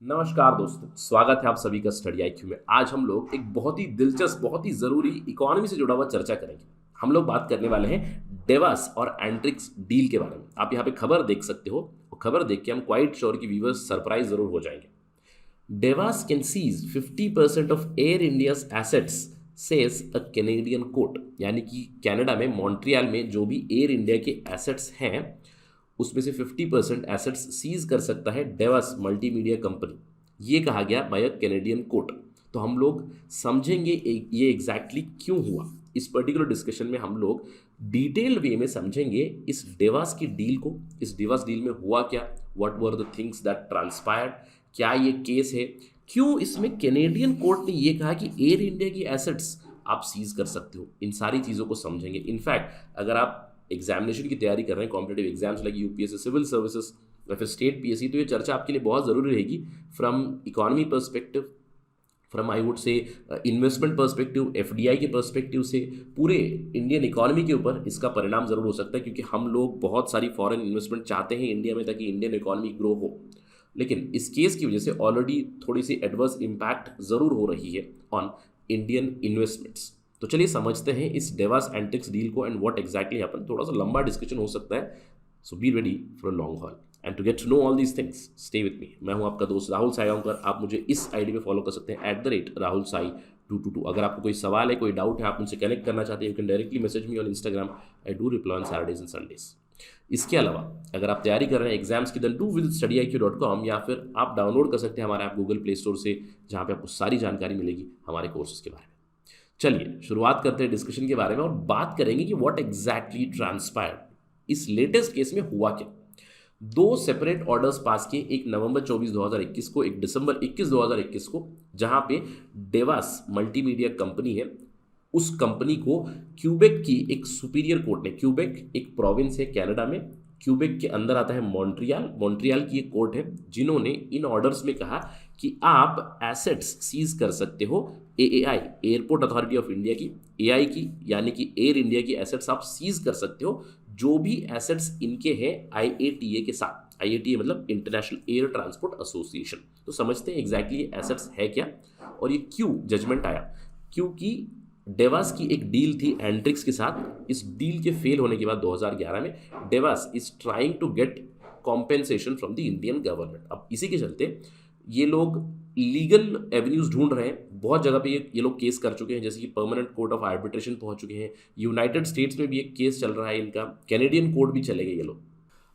नमस्कार दोस्तों, स्वागत है आप सभी का स्टडी आईक्यू में। आज हम लोग एक बहुत ही दिलचस्प, बहुत ही ज़रूरी इकोनॉमी से जुड़ा हुआ चर्चा करेंगे। हम लोग बात करने वाले हैं डेवास और एंट्रिक्स डील के बारे में। आप यहाँ पे खबर देख सकते हो और खबर देख के हम क्वाइट श्योर कि व्यूवर्स सरप्राइज जरूर हो जाएंगे। Devas can seize 50% of air India's assets, says a Canadian court. यानी कि कनाडा में मॉन्ट्रियल में जो भी एयर इंडिया के एसेट्स हैं उसमें से 50% एसेट्स सीज कर सकता है डेवास मल्टीमीडिया कंपनी। ये कहा गया बाय अ कैनेडियन कोर्ट। तो हम लोग समझेंगे ये एग्जैक्टली क्यों हुआ। इस पर्टिकुलर डिस्कशन में हम लोग डिटेल्ड वे में समझेंगे इस डेवास की डील को, इस डेवास डील में हुआ क्या, what were the things that transpired, क्या ये केस है, क्यों इसमें कैनेडियन कोर्ट ने ये कहा कि एयर इंडिया की एसेट्स आप सीज कर सकते हो। इन सारी चीज़ों को समझेंगे। इनफैक्ट अगर आप एग्जामिनेशन की तैयारी कर रहे हैं, competitive exams like UPSC, civil services या फिर स्टेट पीएससी, तो ये चर्चा आपके लिए बहुत ज़रूरी रहेगी। From economy perspective, from I would say investment perspective, FDI के पर्सपेक्टिव से पूरे इंडियन इकोनॉमी के ऊपर इसका परिणाम ज़रूर हो सकता है। क्योंकि हम लोग बहुत सारी फॉरेन इन्वेस्टमेंट चाहते हैं इंडिया में ताकि इंडियन इकोनॉमी ग्रो हो, लेकिन इस केस की वजह से ऑलरेडी थोड़ी सी एडवर्स इम्पैक्ट ज़रूर हो रही है ऑन इंडियन इन्वेस्टमेंट्स। तो चलिए समझते हैं इस डेवास एंट्रिक्स डील को एंड व्हाट एग्जैक्टली हैपेंड। थोड़ा सा लंबा डिस्कशन हो सकता है, so be ready for a long haul and to get to know all these things stay with me. मैं हूं आपका दोस्त राहुल साईगांवकर। आप मुझे इस आईडी पे फॉलो कर सकते हैं @राहुल साई 222। अगर आपको कोई सवाल है, कोई डाउट है, आप मुझसे कनेक्ट करना चाहते हैं, you can directly message me on Instagram. I do reply on Saturdays and Sundays. इसके अलावा अगर आप तैयारी कर रहे हैं एग्जाम्स की, देन डू विजिट studiiq.com या फिर आप डाउनलोड कर सकते हैं हमारे ऐप गूगल प्ले स्टोर से, जहाँ पे आपको सारी जानकारी मिलेगी हमारे कोर्सेज के बारे में। चलिए शुरुआत करते हैं डिस्कशन के बारे में और बात करेंगे कि व्हाट एग्जैक्टली ट्रांसपायर्ड। इस लेटेस्ट केस में हुआ क्या। दो सेपरेट ऑर्डर्स पास किए, एक नवंबर 24 2021 को, एक दिसंबर 21 2021 को, जहां पे डेवास मल्टीमीडिया कंपनी है, उस कंपनी को क्यूबेक की एक सुपीरियर कोर्ट ने, क्यूबेक एक प्रोविंस है कनाडा में, क्यूबेक के अंदर आता है मॉन्ट्रियल, मॉन्ट्रियल की एक कोर्ट है, जिन्होंने इन ऑर्डर्स में कहा कि आप एसेट्स सीज कर सकते हो AAI, Airport authority of India की, एआई की यानी कि एयर इंडिया की एसेट्स आप सीज कर सकते हो, जो भी एसेट्स इनके हैं आईएटीए के साथ। आईएटीए मतलब इंटरनेशनल एयर ट्रांसपोर्ट एसोसिएशन। तो समझते हैं एग्जैक्टली ये एसेट्स है क्या और ये क्यों जजमेंट आया। क्योंकि डेवास की एक डील थी एंट्रिक्स के साथ। इस डील के फेल होने के बाद 2011 में Devas is trying to get compensation from the Indian government. अब इसी के चलते ये लोग लीगल एवेन्यूज ढूंढ रहे हैं। बहुत जगह पे ये लोग केस कर चुके हैं, जैसे कि परमानेंट कोर्ट ऑफ आर्बिट्रेशन पहुंच चुके हैं। यूनाइटेड स्टेट्स में भी एक केस चल रहा है इनका, कैनेडियन कोर्ट भी चले गए ये लोग।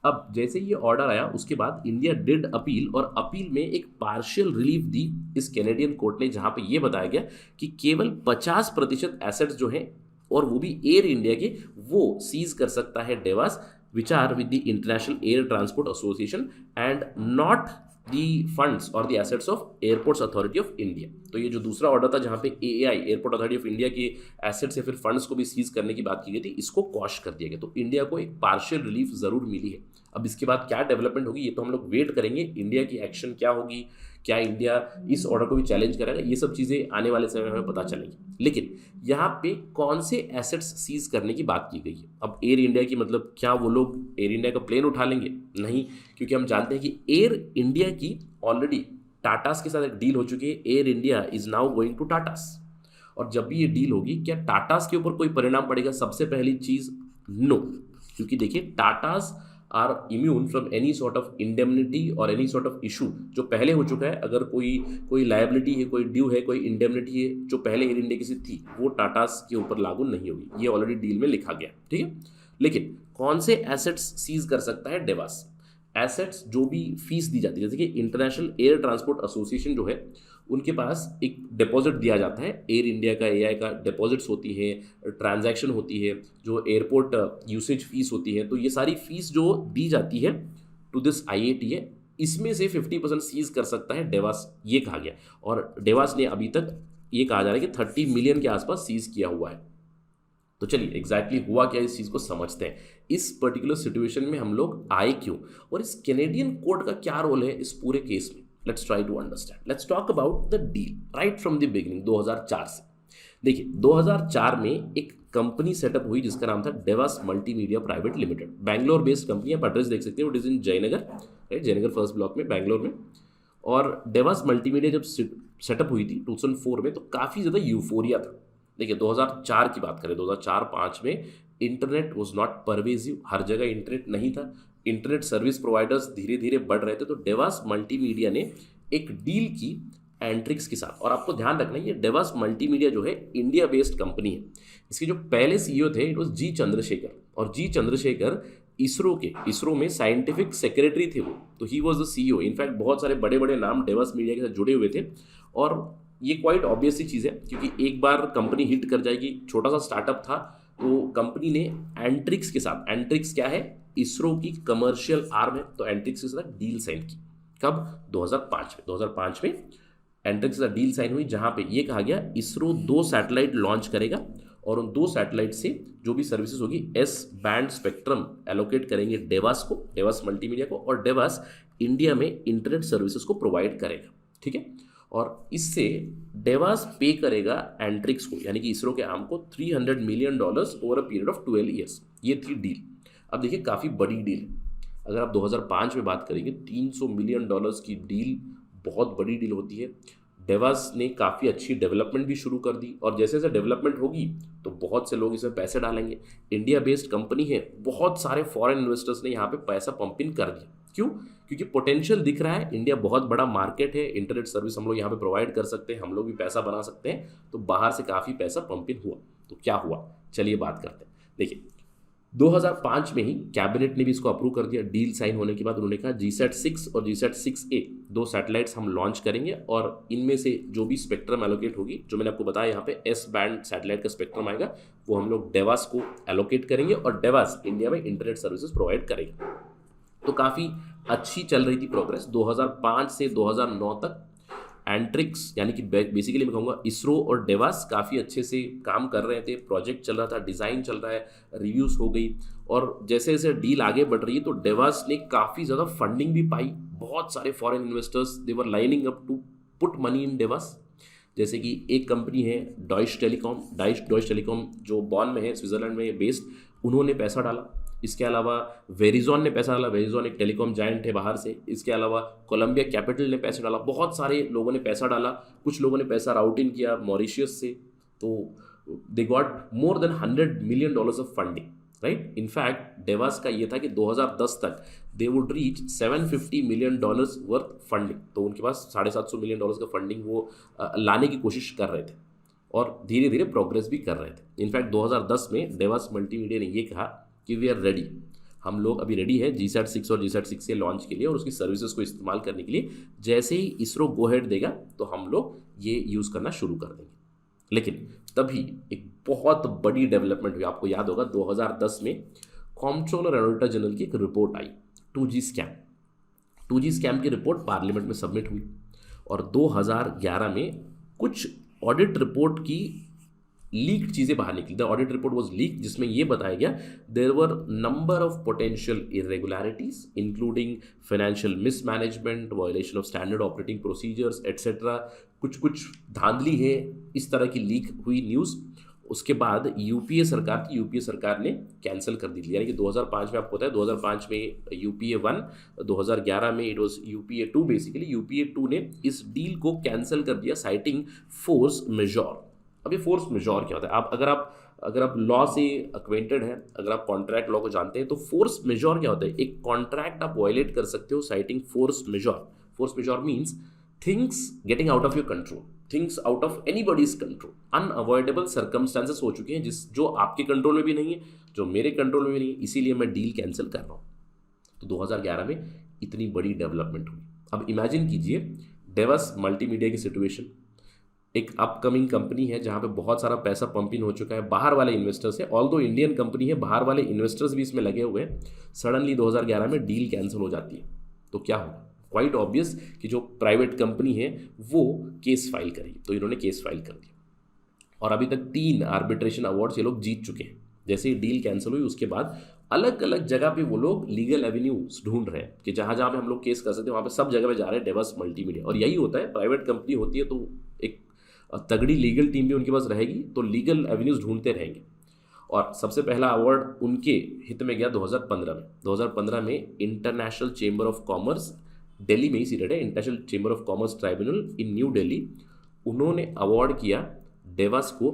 अब जैसे ये ऑर्डर आया उसके बाद इंडिया डिड अपील, और अपील में एक पार्शियल रिलीफ दी इस कैनेडियन कोर्ट ने, जहां पे ये बताया गया कि केवल 50% एसेट्स जो हैं, और वो भी एयर इंडिया के, वो सीज कर सकता है Devas, which are with the International Air Transport Association and not the funds और the assets of Airports Authority of India. तो ये जो दूसरा ऑर्डर था जहां पे AAI, Airport authority of India के एसेट्स या फिर फंड्स को भी सीज करने की बात की गई थी, इसको क्वॉश कर दिया गया। तो इंडिया को एक पार्शियल रिलीफ जरूर मिली है। अब इसके बाद क्या डेवलपमेंट होगी ये तो हम लोग वेट करेंगे, इंडिया की एक्शन क्या होगी, क्या इंडिया इस ऑर्डर को भी चैलेंज करेगा, ये सब चीज़ें आने वाले समय में हमें पता चलेगी। लेकिन यहाँ पे कौन से एसेट्स सीज करने की बात की गई है। अब एयर इंडिया की मतलब क्या वो लोग एयर इंडिया का प्लेन उठा लेंगे? नहीं, क्योंकि हम जानते हैं कि एयर इंडिया की ऑलरेडी टाटास के साथ एक डील हो चुकी है। Air India is now going to Tatas, और जब भी ये डील होगी क्या टाटास के ऊपर कोई परिणाम पड़ेगा? सबसे पहली चीज़ नो, क्योंकि देखिए Tatas are immune from any sort of indemnity और एनी सॉर्ट ऑफ इशू जो पहले हो चुका है। अगर कोई लायबिलिटी है, कोई ड्यू है, कोई इंडेमनिटी है जो पहले एयर इंडिया की से थी, वो टाटास के ऊपर लागू नहीं होगी। ये ऑलरेडी डील में लिखा गया, ठीक है। लेकिन कौन से एसेट्स सीज कर सकता है डेवास? एसेट्स जो भी फीस दी जाती है, जैसे कि इंटरनेशनल एयर ट्रांसपोर्ट एसोसिएशन जो है, उनके पास एक डिपॉजिट दिया जाता है। एयर इंडिया का, एआई का डिपॉजिट्स होती है, ट्रांजैक्शन होती है, जो एयरपोर्ट यूसेज फीस होती है। तो ये सारी फीस जो दी जाती है टू दिस आईएटीए, इसमें से 50% सीज कर सकता है डेवास, ये कहा गया। और डेवास ने अभी तक ये कहा जा रहा है कि 30 मिलियन के आसपास सीज किया हुआ है। तो चलिए एग्जैक्टली हुआ क्या, इस चीज़ को समझते हैं। इस पर्टिकुलर सिचुएशन में हम लोग आए क्यों, और इस कैनेडियन कोर्ट का क्या रोल है इस पूरे केस में। Let's try to understand. Let's talk about the deal right from the beginning. 2004 से देखिए, 2004 में एक कंपनी सेटअप हुई जिसका नाम था Devas Multimedia Private Limited. Bangalore based company, आप एड्रेस देख सकते हो, it is in Jayanagar, right, Jayanagar first block में, बैंगलोर में। और डेवास मल्टीमीडिया जब सेटअप हुई थी 2004 में तो काफ़ी ज़्यादा यूफोरिया था। देखिए 2004 की बात करें, 2004-5 में इंटरनेट वॉज नॉट परवेजिव, हर जगह इंटरनेट नहीं था, इंटरनेट सर्विस प्रोवाइडर्स धीरे धीरे बढ़ रहे थे। तो डेवास मल्टीमीडिया ने एक डील की एंट्रिक्स के साथ। और आपको ध्यान रखना है ये डेवास मल्टीमीडिया जो है इंडिया बेस्ड कंपनी है। इसके जो पहले सीईओ थे इट वॉज जी चंद्रशेखर, और जी चंद्रशेखर इसरो में साइंटिफिक सेक्रेटरी थे वो, तो he was the CEO. In fact बहुत सारे बड़े बड़े नाम डेवास मीडिया के साथ जुड़े हुए थे। और ये क्वाइट ऑब्वियस सी चीज़ है क्योंकि एक बार कंपनी हिट कर जाएगी, छोटा सा स्टार्टअप था, तो कंपनी ने एंट्रिक्स के साथ, एंट्रिक्स क्या है, इसरो की कमर्शियल आर्म है, तो एंट्रिक्स के साथ डील साइन की। कब? 2005 में एंट्रिक्स के साथ डील साइन हुई, जहां पे ये कहा गया इसरो 2 सैटेलाइट लॉन्च करेगा और उन 2 सैटेलाइट से जो भी सर्विसेज होगी एस बैंड स्पेक्ट्रम एलोकेट करेंगे डेवास मल्टीमीडिया को, और डेवास इंडिया में इंटरनेट सर्विसेज को प्रोवाइड करेगा। ठीक है, और इससे डेवास पे करेगा एंट्रिक्स को, यानी कि इसरो के आर्म को $300 million over a period of 12 years. ये थी डील। अब देखिए काफ़ी बड़ी डील है। अगर आप 2005 में बात करेंगे, $300 मिलियन की डील बहुत बड़ी डील होती है। डेवास ने काफ़ी अच्छी डेवलपमेंट भी शुरू कर दी, और जैसे जैसे डेवलपमेंट होगी तो बहुत से लोग इसमें पैसे डालेंगे। इंडिया बेस्ड कंपनी है, बहुत सारे फॉरेन इन्वेस्टर्स ने यहाँ पे पैसा पंप इन कर दिया। क्यों? क्योंकि पोटेंशियल दिख रहा है, इंडिया बहुत बड़ा मार्केट है, इंटरनेट सर्विस हम लोग यहाँ पे प्रोवाइड कर सकते हैं, हम लोग भी पैसा बना सकते हैं। तो बाहर से काफ़ी पैसा पंप इन हुआ। तो क्या हुआ, चलिए बात करते हैं। देखिए 2005 में ही कैबिनेट ने भी इसको अप्रूव कर दिया। डील साइन होने के बाद उन्होंने कहा GSAT-6 और GSAT-6A 2 सैटेलाइट्स हम लॉन्च करेंगे, और इनमें से जो भी स्पेक्ट्रम एलोकेट होगी, जो मैंने आपको बताया यहाँ पे एस बैंड सैटेलाइट का स्पेक्ट्रम आएगा, वो हम लोग डेवास को एलोकेट करेंगे और डेवास इंडिया में इंटरनेट सर्विसेज प्रोवाइड करेगा। तो काफ़ी अच्छी चल रही थी प्रोग्रेस। 2005 से 2009 तक एंट्रिक्स यानी कि बेसिकली मैं कहूँगा इसरो और डेवास काफ़ी अच्छे से काम कर रहे थे। प्रोजेक्ट चल रहा था, डिज़ाइन चल रहा है, रिव्यूज़ हो गई, और जैसे जैसे डील आगे बढ़ रही है तो डेवास ने काफ़ी ज़्यादा फंडिंग भी पाई। बहुत सारे foreign investors they were lining up to put money in Devas. जैसे कि एक कंपनी है डॉइश टेलीकॉम जो बॉन में है, स्विट्जरलैंड में बेस्ड, उन्होंने पैसा डाला। इसके अलावा वेरिजॉन ने पैसा डाला, वेरिजॉन एक टेलीकॉम जायंट है बाहर से। इसके अलावा कोलंबिया कैपिटल ने पैसा डाला, बहुत सारे लोगों ने पैसा डाला। कुछ लोगों ने पैसा राउट इन किया मॉरिशियस से, तो they got more than $100 million of funding, right. In fact Devas का ये था कि 2010 तक they would reach $750 million worth funding. तो उनके पास $750 मिलियन का फंडिंग वो लाने की कोशिश कर रहे थे और धीरे धीरे प्रोग्रेस भी कर रहे थे। इनफैक्ट 2010 में डेवास मल्टीमीडिया ने ये कहा कि वी आर रेडी, हम लोग अभी रेडी है GSAT-6 और GSAT-6 के लॉन्च के लिए और उसकी सर्विसेज को इस्तेमाल करने के लिए। जैसे ही इसरो गो हेड देगा तो हम लोग ये यूज़ करना शुरू कर देंगे। लेकिन तभी एक बहुत बड़ी डेवलपमेंट हुई। आपको याद होगा 2010 में कॉम्प्ट्रोलर एंड ऑडिटर जनरल की एक रिपोर्ट आई, 2G स्कैम की रिपोर्ट पार्लियामेंट में सबमिट हुई, और 2011 में कुछ ऑडिट रिपोर्ट की लीक्ड चीज़ें बाहर निकली। The audit report was leak, जिसमें यह बताया गया there were number of potential irregularities including financial mismanagement, violation of standard operating procedures etcetera. कुछ धांधली है, इस तरह की लीक हुई न्यूज़। उसके बाद यूपीए सरकार ने कैंसिल कर दी थी। यानी कि 2005 में आपको पता है 2005 में यूपीए 1, 2011 में it was UPA 2। Basically UPA 2 ने इस डील को कैंसिल कर दिया साइटिंग फोर्स मेजॉर। अब ये फोर्स मेजॉर क्या होता है? अगर आप लॉ से अक्वेंटेड हैं, अगर आप कॉन्ट्रैक्ट लॉ को जानते हैं, तो फोर्स मेजॉर क्या होता है? एक कॉन्ट्रैक्ट आप वायलेट कर सकते हो citing force majeure. Force majeure means things getting out of your control, things out of anybody's control. Unavoidable circumstances हो चुके हैं जो आपके कंट्रोल में भी नहीं है, जो मेरे कंट्रोल में भी नहीं है, इसीलिए मैं डील कैंसिल कर रहा हूँ। तो 2011 में इतनी बड़ी डेवलपमेंट हुई। अब इमेजिन कीजिए डेवास मल्टीमीडिया की सिचुएशन, एक अपकमिंग कंपनी है जहाँ पे बहुत सारा पैसा पंप इन हो चुका है, बाहर वाले इन्वेस्टर्स है, ऑल्दो इंडियन कंपनी है, बाहर वाले इन्वेस्टर्स भी इसमें लगे हुए हैं। सडनली 2011 में डील कैंसिल हो जाती है, तो क्या होगा? क्वाइट ऑब्वियस कि जो प्राइवेट कंपनी है वो केस फाइल करेगी। तो इन्होंने केस फाइल कर दिया और अभी तक 3 आर्बिट्रेशन अवार्ड्स ये लोग जीत चुके हैं। जैसे ही डील कैंसिल हुई उसके बाद अलग अलग जगह पे वो लोग लीगल एवेन्यूज ढूंढ रहे हैं कि जहाँ जहाँ पे हम लोग केस कर सकते हैं वहाँ पे सब जगह पे जा रहे हैं डेवास मल्टीमीडिया। और यही होता है, प्राइवेट कंपनी होती है तो एक तगड़ी लीगल टीम भी उनके पास रहेगी, तो लीगल एवेन्यूज ढूंढते रहेंगे। और सबसे पहला अवार्ड उनके हित में गया 2015 में। 2015 में international chamber of commerce Delhi में ही सीटेड है, international chamber of commerce tribunal in new Delhi, उन्होंने अवार्ड किया डेवास को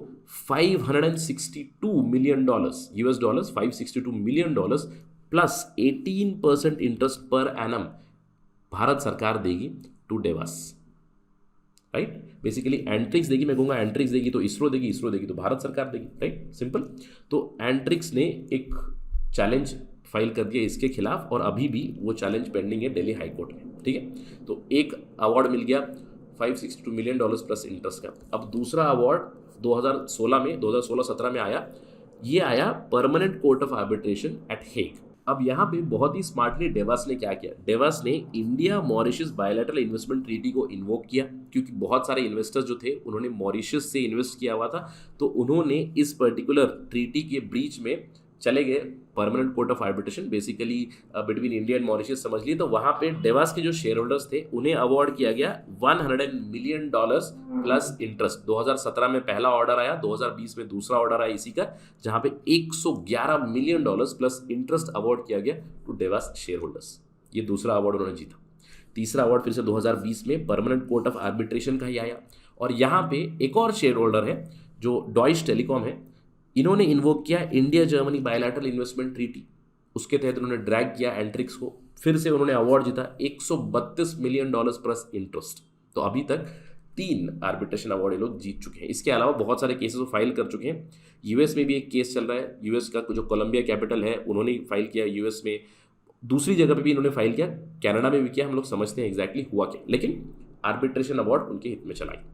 $562 million, US dollars $562 million plus 18% interest per annum Bharat सरकार देगी to Devas, right. Basically Antrix देगी, मैं कहूँगा एंट्रिक्स देगी तो इसरो देगी, इसरो देगी तो भारत सरकार देगी, राइट, सिंपल। तो एंट्रिक्स ने एक चैलेंज फाइल कर दिया इसके खिलाफ और अभी भी वो चैलेंज पेंडिंग है दिल्ली हाई कोर्ट में, ठीक है। तो एक अवार्ड मिल गया $562 मिलियन प्लस इंटरेस्ट का। अब दूसरा अवार्ड 2016-17 में आया, ये आया permanent court of arbitration at Hague. अब यहाँ पे बहुत ही स्मार्टली डेवास ने क्या किया, डेवास ने India Mauritius bilateral investment treaty को इन्वोक किया, क्योंकि बहुत सारे इन्वेस्टर्स जो थे उन्होंने मॉरिशस से इन्वेस्ट किया हुआ था, तो उन्होंने इस पर्टिकुलर ट्रीटी के ब्रीच में चले गए permanent court of arbitration, basically between India and Mauritius समझ लिए। तो वहाँ पे डेवास के जो शेयर होल्डर्स थे उन्हें अवार्ड किया गया $100 मिलियन प्लस इंटरेस्ट। 2017 में पहला ऑर्डर आया, 2020 में दूसरा ऑर्डर आया इसी का, जहाँ पे $111 मिलियन प्लस इंटरेस्ट अवार्ड किया गया टू डेवास शेयर होल्डर्स। ये दूसरा अवार्ड उन्होंने जीता। तीसरा अवार्ड फिर से 2020 में परमानेंट कोर्ट ऑफ आर्बिट्रेशन का ही आया, और यहाँ पे एक और शेयर होल्डर है जो डॉइच टेलीकॉम है, इन्होंने इन्वोक किया India Germany bilateral investment treaty, उसके तहत उन्होंने ड्रैग किया एंट्रिक्स को, फिर से उन्होंने अवार्ड जीता $132 मिलियन प्लस इंटरेस्ट। तो अभी तक 3 आर्बिट्रेशन अवार्ड ये लोग जीत चुके हैं। इसके अलावा बहुत सारे केसेस वो फाइल कर चुके हैं। यूएस में भी एक केस चल रहा है, यूएस का जो कोलंबिया कैपिटल है उन्होंने फाइल किया यूएस में, दूसरी जगह पर भी इन्होंने फाइल किया, कनाडा में भी किया, हम लोग समझते हैं एग्जैक्टली हुआ क्या, लेकिन आर्बिट्रेशन अवार्ड उनके हित में चला गया।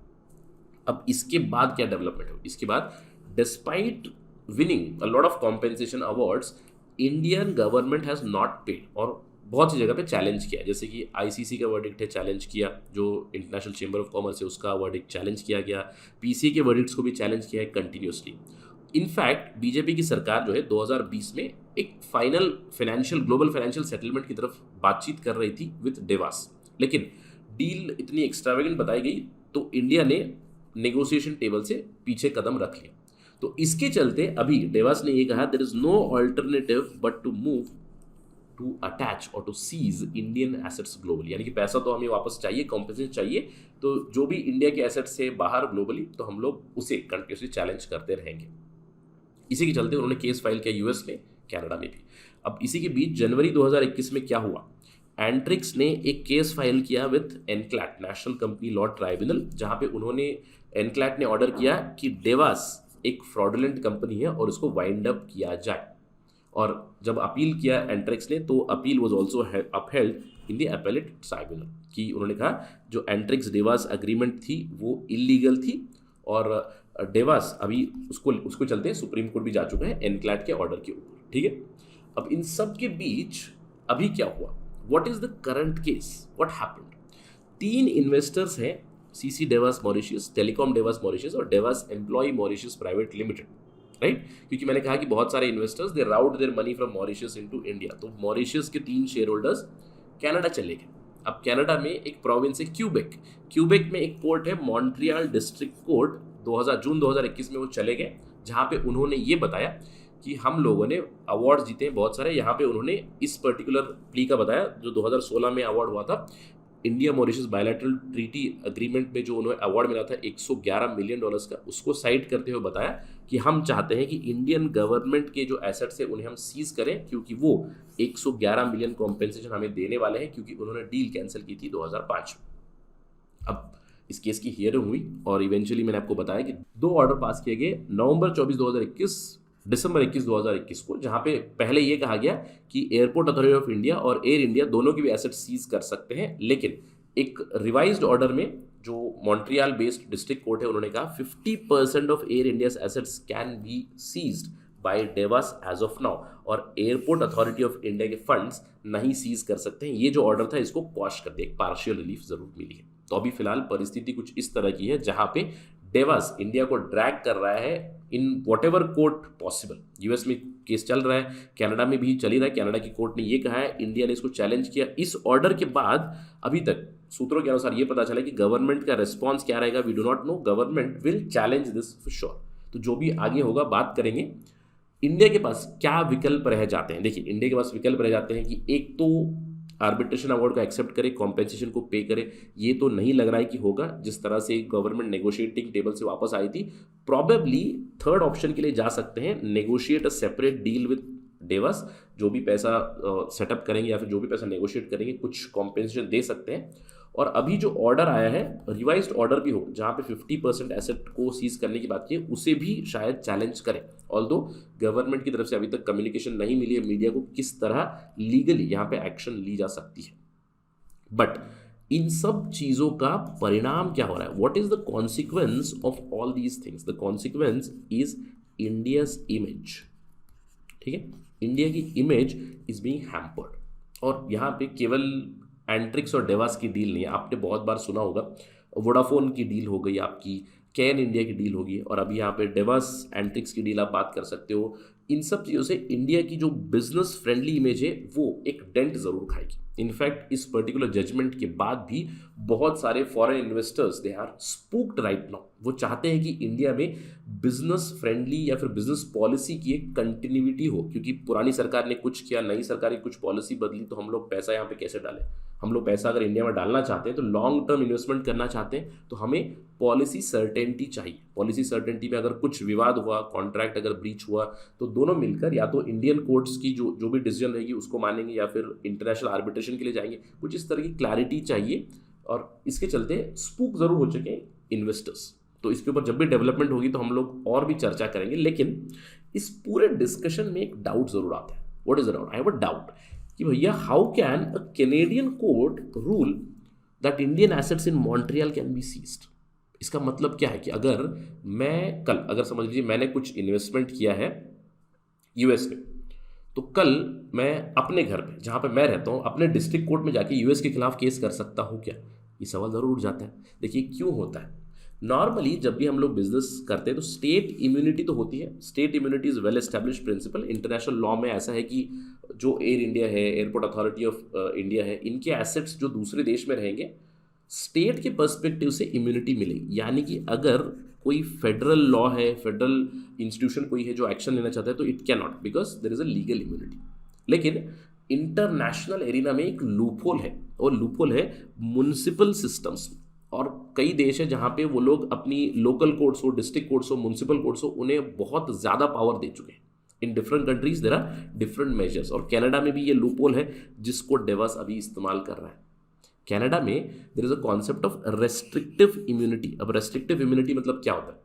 अब इसके बाद क्या डेवलपमेंट हो, इसके बाद despite winning a lot of compensation awards, Indian government has not paid, और बहुत सी जगह पे चैलेंज किया, जैसे कि आईसीसी का वर्डिक्ट है चैलेंज किया, जो इंटरनेशनल चेंबर ऑफ कॉमर्स है उसका वर्डिक्ट चैलेंज किया गया, पीसीए के वर्डिक्ट्स को भी चैलेंज किया है कंटिन्यूसली। इनफैक्ट बीजेपी की सरकार जो है 2020 में एक फाइनल ग्लोबल फाइनेंशियल सेटलमेंट की तरफ बातचीत कर रही थी विद डेवास, लेकिन डील इतनी एक्स्ट्रावेगेंट बताई गई तो इंडिया ने नेगोशिएशन टेबल से पीछे कदम रख लिया। तो इसके चलते अभी डेवास ने ये कहा, there is no alternative but to move to attach और to seize Indian assets globally, यानी कि पैसा तो हमें वापस चाहिए, कॉम्पेंसेशन चाहिए, तो जो भी इंडिया के एसेट्स से बाहर ग्लोबली, तो हम लोग उसे कंटिन्यूसली चैलेंज करते रहेंगे। इसी के चलते उन्होंने केस फाइल किया यूएस में, कनाडा में भी। अब इसी के बीच जनवरी 2021 में क्या हुआ, एंट्रिक्स ने एक केस फाइल किया with NCLAT, national company law tribunal, जहां पे उन्होंने एनक्लैट ने ऑर्डर किया कि डेवास एक फ्रॉडुलेंट कंपनी है और उसको वाइंड अप किया जाए। और जब अपील किया एंट्रिक्स ने, तो appeal was also upheld in the appellate tribunal, कि उन्होंने कहा जो एंट्रिक्स डेवास अग्रीमेंट थी वो इलीगल थी, और डेवास अभी उसको चलते सुप्रीम कोर्ट भी जा चुका है एनक्लैट के ऑर्डर के ऊपर, ठीक है। अब इन सब के बीच अभी क्या हुआ, what is the current case, what happened. 3 investors हैं, CC Devas Mauritius, telecom Devas Mauritius और Devas employ Mauritius private limited, right. क्योंकि मैंने कहा कि बहुत सारे investors they route their money from Mauritius into India, तो मॉरिशस के 3 शेयर होल्डर्स कनाडा चले गए। अब कनाडा में एक प्रोविंस है क्यूबेक में एक कोर्ट है मॉन्ट्रियल डिस्ट्रिक्ट कोर्ट, जून 2021 में वो चले गए, जहाँ पे उन्होंने ये बताया कि हम लोगों ने अवार्ड जीते हैं बहुत सारे। यहाँ पे उन्होंने इस पर्टिकुलर प्ली का बताया जो 2016 में अवार्ड हुआ था, India Mauritius bilateral treaty agreement में जो उन्हें अवार्ड मिला था $111 मिलियन का, उसको साइड करते हुए बताया कि हम चाहते हैं कि इंडियन गवर्नमेंट के जो एसेट्स है उन्हें हम सीज करें, क्योंकि वो 111 मिलियन कॉम्पेंसेशन हमें देने वाले हैं, क्योंकि उन्होंने डील कैंसिल की थी 2005 में। अब इस केस की हियरिंग हुई और इवेंचुअली मैंने आपको बताया कि 2 ऑर्डर पास किए गए नवंबर 24, 2021, दिसंबर 21, 2021 को, जहां पे पहले ये कहा गया कि एयरपोर्ट अथॉरिटी ऑफ इंडिया और एयर इंडिया दोनों के भी एसेट सीज कर सकते हैं, लेकिन एक रिवाइज्ड ऑर्डर में जो मॉन्ट्रियल बेस्ड डिस्ट्रिक्ट कोर्ट है उन्होंने कहा 50% of air India's assets can be seized by Devas as of now, और एयरपोर्ट अथॉरिटी ऑफ इंडिया के फंड्स नहीं सीज कर सकते हैं। ये जो ऑर्डर था इसको क्वॉश कर दिया, एक पार्शियल रिलीफ जरूर मिली है। तो अभी फिलहाल परिस्थिति कुछ इस तरह की है जहां पे डेवास इंडिया को ड्रैग कर रहा है in whatever court possible. US में केस चल रहा है, कनाडा में भी चल ही रहा है, कनाडा की कोर्ट ने ये कहा है, इंडिया ने इसको चैलेंज किया। इस ऑर्डर के बाद अभी तक सूत्रों के अनुसार ये पता चला कि गवर्नमेंट का रिस्पॉन्स क्या रहेगा we do not know, government will challenge this for sure. तो जो भी आगे होगा बात करेंगे। इंडिया के पास क्या विकल्प रह जाते हैं, देखिए इंडिया के पास विकल्प रह जाते हैं कि एक तो आर्बिट्रेशन अवार्ड को एक्सेप्ट करे, कॉम्पेंसेशन को पे करे, ये तो नहीं लग रहा है कि होगा। जिस तरह से गवर्नमेंट नेगोशिएटिंग टेबल से वापस आई थी, प्रॉबेबली थर्ड ऑप्शन के लिए जा सकते हैं, negotiate a separate deal with Davos. जो भी पैसा सेटअप करेंगे या फिर जो भी पैसा नेगोशिएट करेंगे, कुछ कॉम्पेंसेशन दे सकते हैं। और अभी जो ऑर्डर आया है, रिवाइज्ड ऑर्डर भी हो, जहाँ पे 50% एसेट को सीज करने की बात की है, उसे भी शायद चैलेंज करें। ऑल्दो गवर्नमेंट की तरफ से अभी तक कम्युनिकेशन नहीं मिली है मीडिया को किस तरह लीगली यहाँ पे एक्शन ली जा सकती है। बट इन सब चीज़ों का परिणाम क्या हो रहा है? What is the consequence of all these things? The consequence is India's image. ठीक है, इंडिया की इमेज इज बीइंग हैम्पर्ड। और यहाँ पे केवल एंट्रिक्स और डेवास की डील नहीं है, आपने बहुत बार सुना होगा, वोडाफोन की डील हो गई आपकी, कैन इंडिया की डील होगी, और अभी यहाँ पे डेवास एंट्रिक्स की डील आप बात कर सकते हो। इन सब चीज़ों से इंडिया की जो बिजनेस फ्रेंडली इमेज है वो एक डेंट ज़रूर खाएगी। इनफैक्ट इस पर्टिकुलर जजमेंट के बाद भी बहुत सारे foreign investors they are spooked right now. वो चाहते हैं कि इंडिया में बिजनेस फ्रेंडली या फिर बिजनेस पॉलिसी की एक कंटिन्यूटी हो, क्योंकि पुरानी सरकार ने कुछ किया, नई सरकार ने कुछ पॉलिसी बदली, तो हम लोग पैसा यहाँ पे कैसे डालें? हम लोग पैसा अगर इंडिया में डालना चाहते हैं तो लॉन्ग टर्म इन्वेस्टमेंट करना चाहते हैं, तो हमें पॉलिसी सर्टेनिटी चाहिए। पॉलिसी सर्टेनिटी में अगर कुछ विवाद हुआ, कॉन्ट्रैक्ट अगर ब्रीच हुआ, तो दोनों मिलकर या तो इंडियन कोर्ट्स की जो भी डिसीजन रहेगी उसको मानेंगे या फिर इंटरनेशनल आर्बिट्रेशन के लिए जाएंगे। कुछ इस तरह की क्लैरिटी चाहिए, और इसके चलते स्पूक जरूर हो चुके हैं इन्वेस्टर्स। तो इसके ऊपर जब भी डेवलपमेंट होगी तो हम लोग और भी चर्चा करेंगे। लेकिन इस पूरे डिस्कशन में एक डाउट जरूर आता है। What is the doubt? I have a doubt कि भैया how can a Canadian court rule that Indian assets in Montreal can be seized? इसका मतलब क्या है कि अगर मैं कल, अगर समझ लीजिए मैंने कुछ इन्वेस्टमेंट किया है यूएस में, तो कल मैं अपने घर पे जहाँ पे मैं रहता हूँ अपने डिस्ट्रिक्ट कोर्ट में जाके यूएस के खिलाफ केस कर सकता हूँ क्या? ये सवाल ज़रूर उठ जाता है। देखिए क्यों होता है। नॉर्मली जब भी हम लोग बिजनेस करते हैं तो स्टेट इम्यूनिटी तो होती है। State immunity is well established principle. International law में ऐसा है कि जो एयर इंडिया है, एयरपोर्ट अथॉरिटी ऑफ इंडिया है, इनके एसेट्स जो दूसरे देश में रहेंगे, स्टेट के पर्सपेक्टिव से इम्यूनिटी मिलेगी। यानी कि अगर कोई फेडरल लॉ है, फेडरल इंस्टीट्यूशन कोई है जो एक्शन लेना चाहता है, तो it can not, because there is a legal immunity. लेकिन इंटरनेशनल एरिना में एक लूपहोल है, और लूपहोल है म्युनिसिपल सिस्टम्स। और कई देश है जहाँ पे वो लोग अपनी लोकल कोर्ट्स हो, डिस्ट्रिक्ट कोर्ट्स हो, म्युनिसिपल कोर्ट्स हो, उन्हें बहुत ज़्यादा पावर दे चुके हैं। In different countries there are different measures, और कनाडा में भी ये लूपहोल है जिसको डेवास अभी इस्तेमाल कर रहा है। कनाडा में there is a concept of restrictive immunity. अब रेस्ट्रिक्टिव इम्यूनिटी मतलब क्या होता है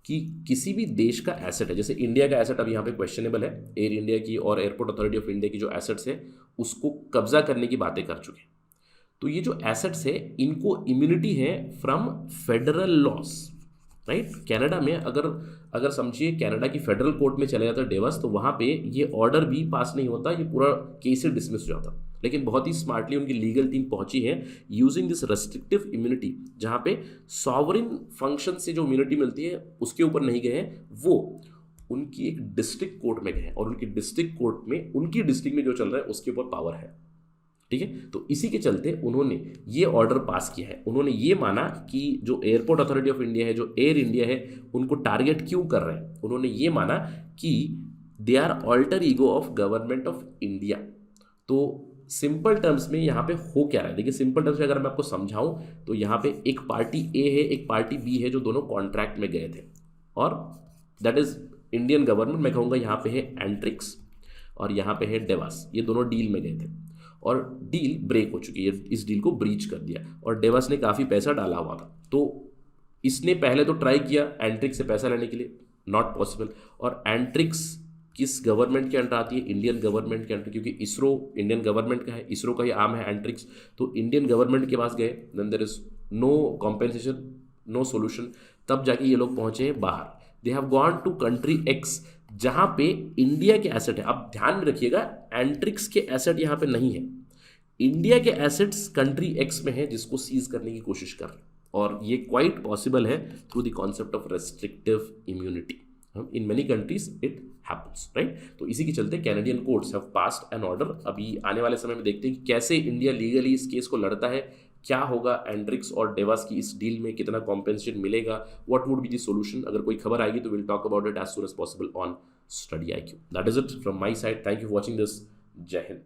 कि किसी भी देश का एसेट है, जैसे इंडिया का एसेट अभी यहाँ पे क्वेश्चनेबल है, एयर इंडिया की और एयरपोर्ट अथॉरिटी ऑफ इंडिया की जो एसेट्स है उसको कब्जा करने की बातें कर चुके हैं। तो ये जो एसेट्स है इनको इम्यूनिटी है from federal loss, right. Canada में अगर समझिए कनाडा की फेडरल कोर्ट में चले जाता डेवस, तो वहाँ पे ये ऑर्डर भी पास नहीं होता, ये पूरा केस ही डिसमिस हो जाता। लेकिन बहुत ही स्मार्टली उनकी लीगल टीम पहुंची है यूजिंग दिस रेस्ट्रिक्टिव इम्यूनिटी, जहाँ पे सॉवरिन फंक्शन से जो इम्यूनिटी मिलती है उसके ऊपर नहीं गए हैं, वो उनकी एक डिस्ट्रिक्ट कोर्ट में गए हैं, और उनकी डिस्ट्रिक्ट कोर्ट में उनकी डिस्ट्रिक्ट में जो चल रहा है उसके ऊपर पावर है, ठीक है। तो इसी के चलते उन्होंने ये ऑर्डर पास किया है। उन्होंने ये माना कि जो एयरपोर्ट अथॉरिटी ऑफ इंडिया है, जो एयर इंडिया है, उनको टारगेट क्यों कर रहे हैं। उन्होंने ये माना कि they are alter ego of government of India. तो सिंपल टर्म्स में यहाँ पे हो क्या रहा है, देखिए सिंपल टर्म्स में अगर मैं आपको समझाऊं तो यहाँ पे एक पार्टी ए है, एक पार्टी बी है, जो दोनों कॉन्ट्रैक्ट में गए थे, और दैट इज इंडियन गवर्नमेंट। मैं कहूँगा यहाँ पे है एंट्रिक्स और यहाँ पे है डेवास, ये दोनों डील में गए थे और डील ब्रेक हो चुकी है, इस डील को ब्रीच कर दिया, और डेवास ने काफ़ी पैसा डाला हुआ था। तो इसने पहले तो ट्राई किया एंट्रिक्स से पैसा लेने के लिए, नॉट पॉसिबल। और एंट्रिक्स किस गवर्नमेंट के अंडर आती है? इंडियन गवर्नमेंट के अंडर, क्योंकि इसरो इंडियन गवर्नमेंट का है, इसरो का ही आम है एंट्रिक्स। तो इंडियन गवर्नमेंट के पास गए, then there is no compensation, no solution, तब जाके ये लोग पहुंचे हैं बाहर। They have gone to country X, जहां पे इंडिया के एसेट है। अब ध्यान में रखिएगा, एंट्रिक्स के एसेट यहां पे नहीं है, इंडिया के एसेट्स कंट्री एक्स में है जिसको सीज करने की कोशिश कर रहे हैं, और ये क्वाइट पॉसिबल है through the concept of restrictive immunity. In many countries it happens, right. तो इसी के चलते Canadian courts have passed an order. अभी आने वाले समय में देखते हैं कि कैसे इंडिया लीगली इस केस को लड़ता है, क्या होगा एंट्रिक्स और डेवास की इस डील में, कितना कॉम्पेंसेशन मिलेगा, what would be the solution. अगर कोई खबर आएगी तो will talk about it as soon as possible on study IQ। That is it from my side. Thank you for watching this. जय हिंद।